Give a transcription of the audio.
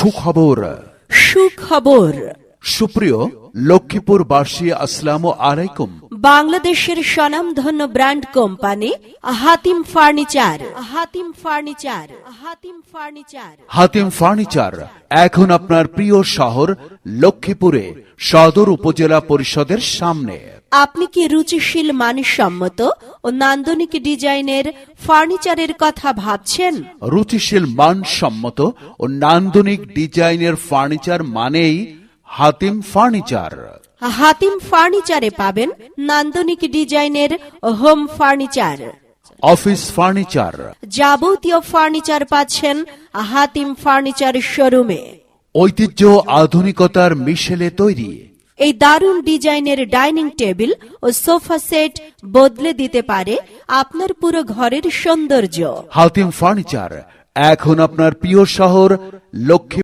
সুখবর সুখবর। সুপ্রিয় লক্ষ্মীপুরবাসী, আসসালামু আলাইকুম। বাংলাদেশের স্বনামধন্য brand company Hatim furniture, Hatim furniture, Hatim furniture, Hatim furniture এখন আপনার প্রিয় শহর লক্ষ্মীপুরে সদর উপজেলা পরিষদের সামনে। আপনি কি রুচিশীল মানসম্মত ও নান্দনিক ডিজাইনের ফার্নিচারের কথা ভাবছেন? রুচিশীল মানসম্মত ও নান্দনিক ডিজাইনের ফার্নিচার মানেই হাতিম ফার্নিচার। হাতিম ফার্নিচারে পাবেন নান্দনিক ডিজাইনের হোম ফার্নিচার, অফিস ফার্নিচার, যাবতীয় ফার্নিচার পাচ্ছেন হাতিম ফার্নিচার শোরুমে। ঐতিহ্য আধুনিকতার মিশেলে তৈরি এই দারুণ ডিজাইনের ডাইনিং টেবিল ও সোফা সেট বদলে দিতে পারে আপনার পুরো ঘরের সৌন্দর্য। হাতিম ফার্নিচার এখন আপনার প্রিয় শহর লক্ষ্মী